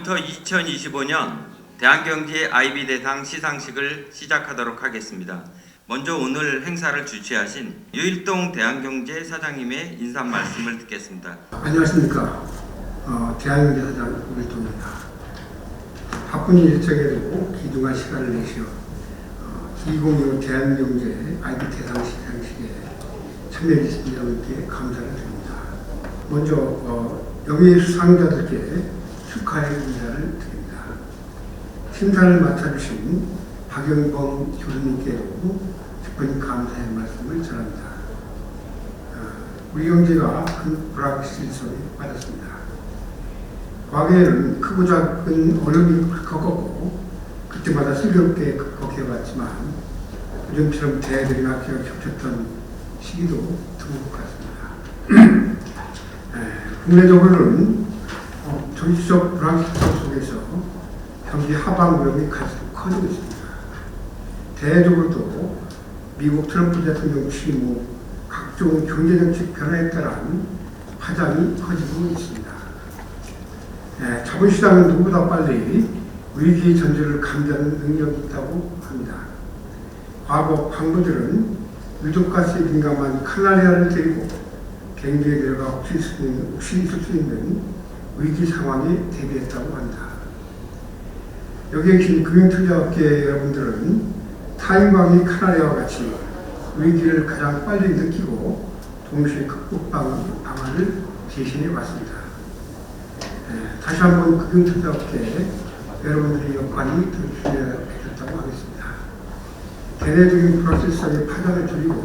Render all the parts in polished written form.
지금부터 2025년 대한경제 IB 대상 시상식을 시작하도록 하겠습니다. 먼저 오늘 행사를 주최하신 유일동 대한경제 사장님의 인사 말씀을 듣겠습니다. 안녕하십니까. 대한경제 사장 유일동입니다. 바쁜 일정에도 귀중한 시간을 내시어 2025 대한경제 IB 대상 시상식에 참여해 주신 여러분께 감사를 드립니다. 먼저 여기 수상자들께 축하의 인사를 드립니다. 심사를 맡아주신 박영범 교수님께도 특별히 감사의 말씀을 전합니다. 우리 경제가 큰 불확실성에 빠졌습니다. 과거에는 크고 작은 어려움이 겪었고 그때마다 슬기롭게 극복해왔지만 요즘처럼 대들이 막히가 겹쳤던 시기도 드문 것 같습니다. 국내적으로는 정치적 불확실성 속에서 경기 하방 위험이 갈수록 커지고 있습니다. 대외적으로도 미국 트럼프 대통령 취임 후 각종 경제정책 변화에 따른 파장이 커지고 있습니다. 자본시장은 누구보다 빨리 위기 전제를 감지하는 능력이 있다고 합니다. 과거 광부들은 유독가스에 민감한 칼날리아를 데리고 경제 결과 혹시 있을 수 있는 위기 상황에 대비했다고 합니다. 여기에 계신 금융투자업계 여러분들은 타임광이 카나리아와 같이 위기를 가장 빨리 느끼고 동시에 극복 방안을 제시해 왔습니다. 다시 한번 금융투자업계 여러분들의 역할이 더 중요해졌다고 하겠습니다. 대내적인 불확실성의 파장을 줄이고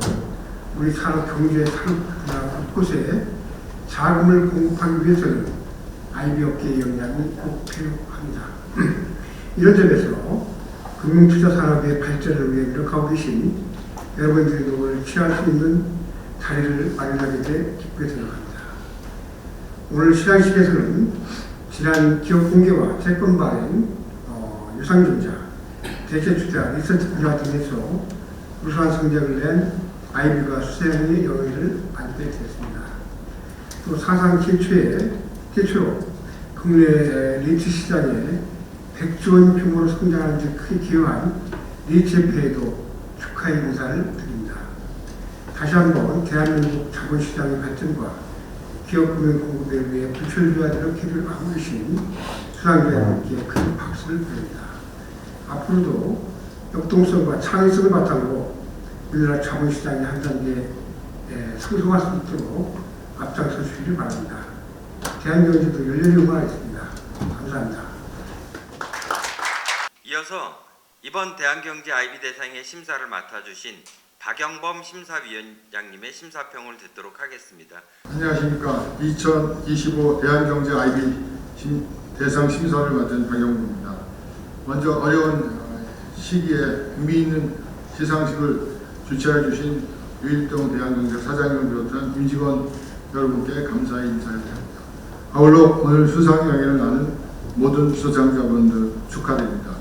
우리 산업 경제 산업 분야 곳곳에 자금을 공급하기 위해서는 IB 업계의 역량이 꼭 필요합니다. 이런 점에서 금융투자 산업의 발전을 위해 노력하고 계신 여러분들의 노력을 취할 수 있는 자리를 마련하게 돼 기쁘게 생각합니다. 오늘 시상식에서는 지난 기업 공개와 채권 발행, 유상증자, 대체투자, 리서치 분야 등에서 우수한 성적을 낸 IB가 수상의 영예를 받게 되었습니다. 또 사상 최초로 국내 리츠 시장에 100조 원 규모로 성장하는 데 크게 기여한 리츠협회에도 축하의 인사를 드립니다. 다시 한번 대한민국 자본시장의 발전과 기업금융 공급을 위해 불철주야대로 기를 하고 계신 수상자분께 큰 박수를 드립니다. 앞으로도 역동성과 창의성을 바탕으로 우리나라 자본시장이 한 단계 성장할 수 있도록 앞장서 주시기 바랍니다. 대한경제도 열렬히 응원하겠습니다. 감사합니다. 이어서 이번 대한경제 IB 대상의 심사를 맡아주신 박영범 심사위원장님의 심사평을 듣도록 하겠습니다. 안녕하십니까. 2025 대한경제 IB 대상 심사를 맡은 박영범입니다. 먼저 어려운 시기에 의미 있는 시상식을 주최해 주신 유일동 대한경제 사장님을 비롯한 임직원 여러분께 감사의 인사를 드립니다. 아울러 오늘 수상영예를 나눈 모든 수상자분들 축하드립니다.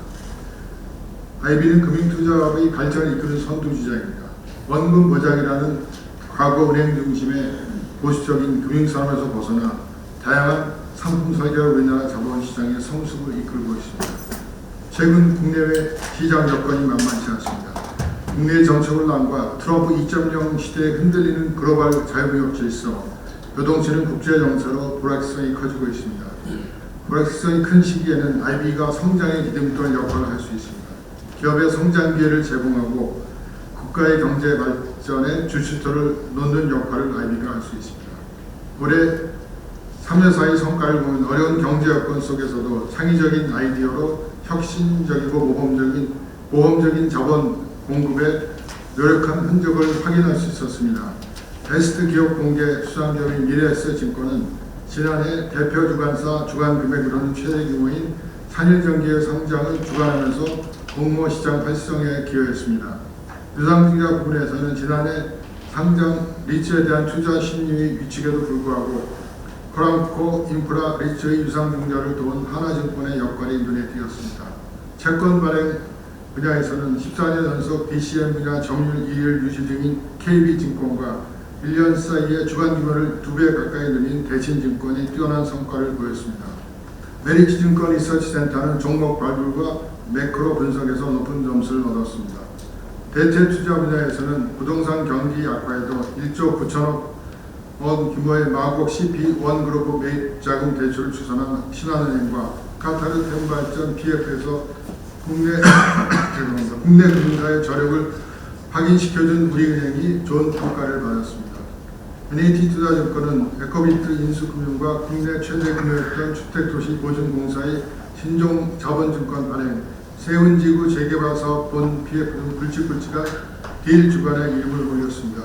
IB는 금융투자업의 발전을 이끄는 선두주자입니다. 원금 보장이라는 과거 은행 중심의 보수적인 금융산업에서 벗어나 다양한 상품 설계로 우리나라 자본시장의 성숙을 이끌고 있습니다. 최근 국내외 시장 여건이 만만치 않습니다. 국내 정책혼란과 트럼프 2.0 시대에 흔들리는 글로벌 자유무역 질서, 요동치는 국제정세로 불확실성이 커지고 있습니다. 불확실성이 큰 시기에는 IB가 성장의 기둥돌 역할을 할 수 있습니다. 기업의 성장 기회를 제공하고 국가의 경제 발전에 주춧돌을 놓는 역할을 IB가 할 수 있습니다. 올해 3년 사이 성과를 보면 어려운 경제 여건 속에서도 창의적인 아이디어로 혁신적이고 모범적인 자본 공급에 노력한 흔적을 확인할 수 있었습니다. 베스트 기업 공개 수상자인 미래에셋증권은 지난해 대표 주관사 주간 금액으로는 최대 규모인 4년 정기의 상장을 주관하면서 공모 시장 활성화에 기여했습니다. 유상증자 부분에서는 지난해 상장 리츠에 대한 투자 심리 위축에도 불구하고 코람코 인프라 리츠의 유상증자를 도운 하나증권의 역할이 눈에 띄었습니다. 채권 발행 분야에서는 14년 연속 DCM 분야 점유율 1위를 유지 중인 KB증권과 1년 사이에 주간 규모를 2배 가까이 늘린 대신증권이 뛰어난 성과를 보였습니다. 메리츠증권 리서치센터는 종목 발굴과 매크로 분석에서 높은 점수를 얻었습니다. 대체 투자 분야에서는 부동산 경기 악화에도 1조 9천억 원 규모의 마곡 CP1그룹 매입 자금 대출을 추선한 신한은행과 카타르 템발전 PF에서 국내 금융사의 저력을 확인시켜준 우리은행이 좋은 평가를 받았습니다. NH투자증권은 에코비트 인수금융과 국내 최대 금융했던 주택도시 보증공사의 신종 자본증권 발행, 세운지구 재개발사업 본 PF 등 굵직굵직한 딜 주간에 이름을 올렸습니다.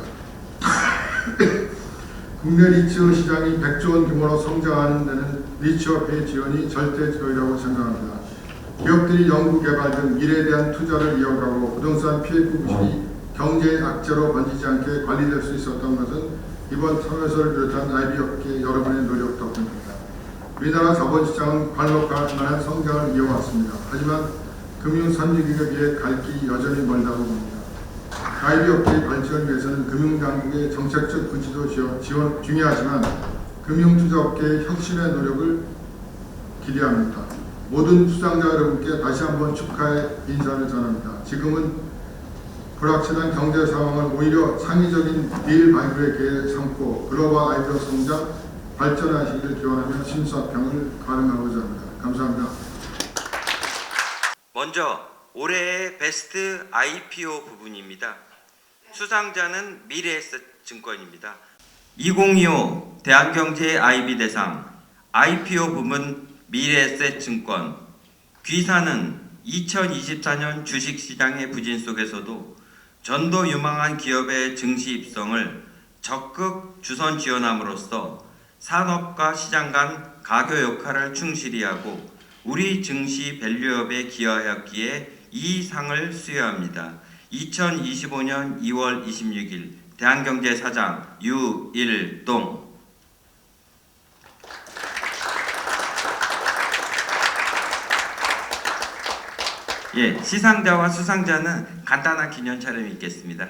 국내 리츠 시장이 100조 원 규모로 성장하는 데는 리츠업의 지원이 절대적이라고 생각합니다. 기업들이 연구개발 등 미래에 대한 투자를 이어가고 부동산 PF 부실이 경제의 악재로 번지지 않게 관리될 수 있었던 것은 이번 참여서를 비롯한 IB 업계 여러분의 노력 덕분입니다. 우리나라 자본시장은 관록할 만한 성장을 이어왔습니다. 하지만 금융 선진국에 비해 갈 길이 여전히 멀다고 봅니다. IB 업계의 발전을 위해서는 금융당국의 정책적 부지도 지원 중요하지만 금융투자업계의 혁신의 노력을 기대합니다. 모든 수상자 여러분께 다시 한번 축하의 인사를 전합니다. 지금은 불확실한 경제 상황을 오히려 창의적인 딜 발굴의 기회에 삼고 글로벌 아이디어 성장, 발전하시기를 기원하며 심사평을 가능하고자 합니다. 감사합니다. 먼저 올해의 베스트 IPO 부분입니다. 수상자는 미래에셋증권입니다. 2025 대한경제 IB 대상 IPO 부문 미래에셋증권. 귀사는 2024년 주식시장의 부진 속에서도 전도 유망한 기업의 증시 입성을 적극 주선 지원함으로써 산업과 시장 간 가교 역할을 충실히 하고 우리 증시 밸류업에 기여하였기에 이 상을 수여합니다. 2025년 2월 26일 대한경제 사장 유일동. 예, 시상자와 수상자는 간단한 기념 촬영이 있겠습니다.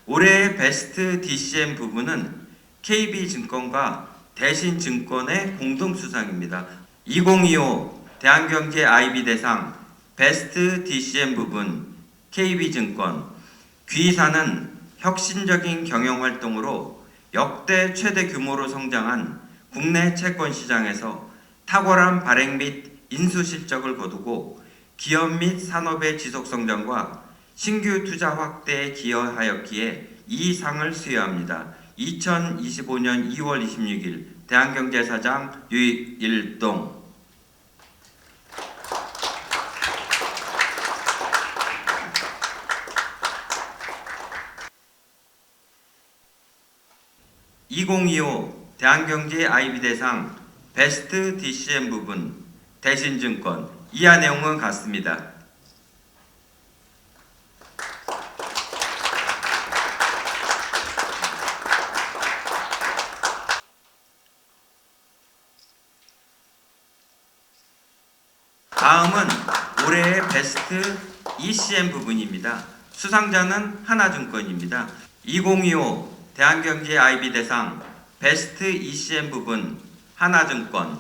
올해의 베스트 DCM 부분은 KB증권과 대신증권의 공동 수상입니다. 2025 대한경제 IB 대상 베스트 DCM 부분 KB증권. 귀사는 혁신적인 경영 활동으로 역대 최대 규모로 성장한 국내 채권 시장에서 탁월한 발행 및 인수 실적을 거두고 기업 및 산업의 지속 성장과 신규 투자 확대에 기여하였기에 이 상을 수여합니다. 2025년 2월 26일 대한경제 사장 유일동. (2025) 대한경제 IB 대상 베스트 DCM 부분 대신증권. 이하 내용은 같습니다. 다음은 올해의 베스트 ECM 부분입니다. 수상자는 하나증권입니다. 2025 대한경제 IB 대상 베스트 ECM 부분 하나증권.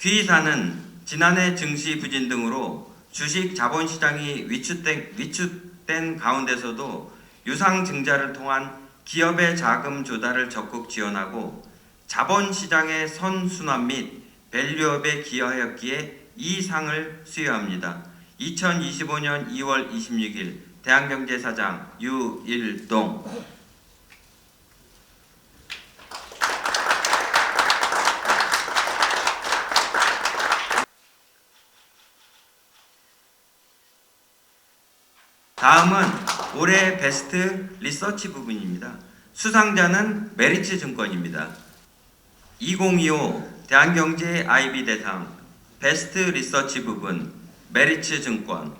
귀이사는 지난해 증시 부진 등으로 주식 자본시장이 위축된 가운데서도 유상증자를 통한 기업의 자금 조달을 적극 지원하고 자본시장의 선순환 및 밸류업에 기여하였기에 이 상을 수여합니다. 2025년 2월 26일 대한경제 사장 유일동. 다음은 올해 베스트 리서치 부분입니다. 수상자는 메리츠증권입니다. 2025 대한경제 IB 대상 베스트 리서치 부분 메리츠증권.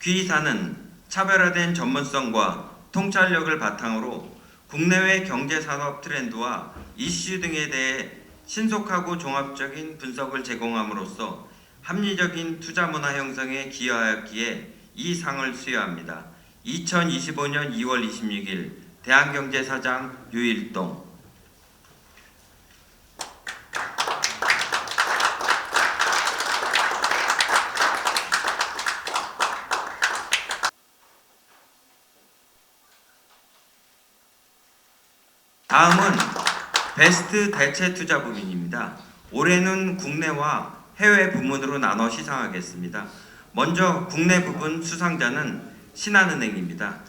귀이사는 차별화된 전문성과 통찰력을 바탕으로 국내외 경제산업 트렌드와 이슈 등에 대해 신속하고 종합적인 분석을 제공함으로써 합리적인 투자 문화 형성에 기여하였기에 이 상을 수여합니다. 2025년 2월 26일 대한경제 사장 유일동. 다음은 베스트 대체 투자 부문입니다. 올해는 국내와 해외 부문으로 나눠 시상하겠습니다. 먼저 국내 부분 수상자는 신한은행입니다.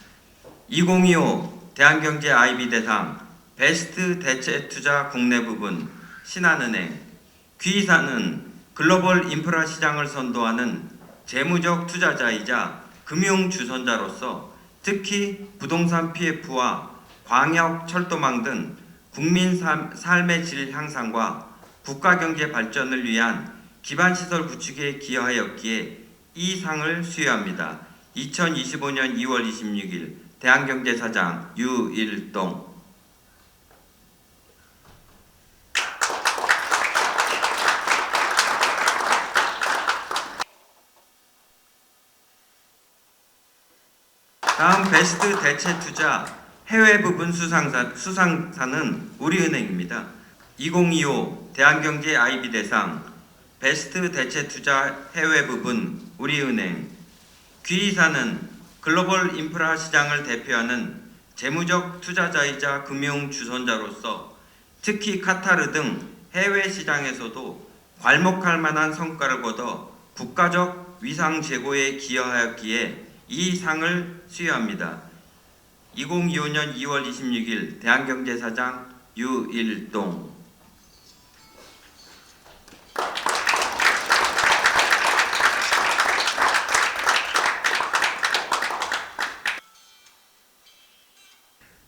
2025 대한경제 IB 대상 베스트 대체 투자 국내 부분 신한은행. 귀이사는 글로벌 인프라 시장을 선도하는 재무적 투자자이자 금융 주선자로서 특히 부동산 PF와 광역 철도망 등 국민 삶의 질 향상과 국가 경제 발전을 위한 기반 시설 구축에 기여하였기에 이 상을 수여합니다. 2025년 2월 26일 대한경제사장 유일동. 다음 베스트 대체 투자 해외 부분 수상사는 우리은행입니다. 2025 대한경제 IB 대상 베스트 대체 투자 해외 부분 우리은행. 귀이사는 글로벌 인프라 시장을 대표하는 재무적 투자자이자 금융 주선자로서 특히 카타르 등 해외 시장에서도 괄목할 만한 성과를 거둬 국가적 위상 제고에 기여하였기에 이 상을 수여합니다. 2025년 2월 26일 대한경제사장 유일동.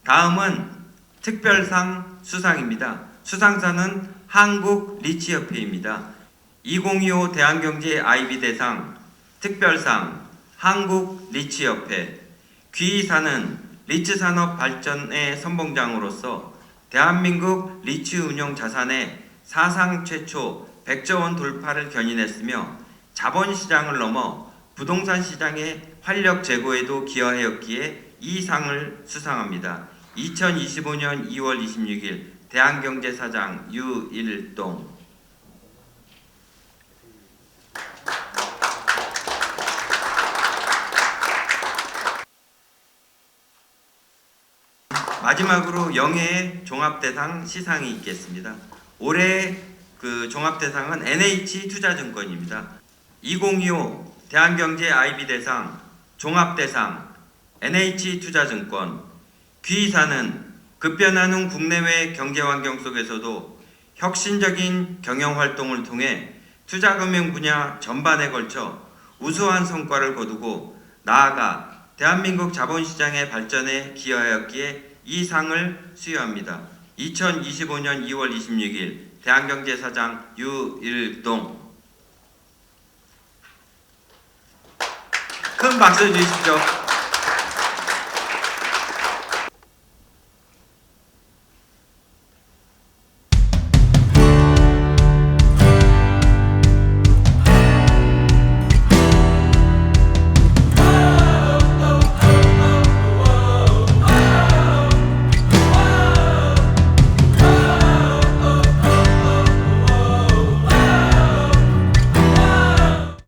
다음은 특별상 수상입니다. 수상자는 한국리치협회입니다. 2025 대한경제 IB 대상 특별상 한국리치협회. 귀이사는 리츠 산업 발전의 선봉장으로서 대한민국 리츠 운용 자산의 사상 최초 100조 원 돌파를 견인했으며 자본시장을 넘어 부동산 시장의 활력 제고에도 기여하였기에 이 상을 수상합니다. 2025년 2월 26일 대한경제사장 유일동. 마지막으로 영예의 종합대상 시상이 있겠습니다. 올해 그 종합대상은 NH투자증권입니다. 2025 대한경제 IB 대상 종합대상 NH투자증권. 귀이사는 급변하는 국내외 경제환경 속에서도 혁신적인 경영활동을 통해 투자금융 분야 전반에 걸쳐 우수한 성과를 거두고 나아가 대한민국 자본시장의 발전에 기여하였기에 이 상을 수여합니다. 2025년 2월 26일 대한경제사장 유일동. 큰 박수 주십시오.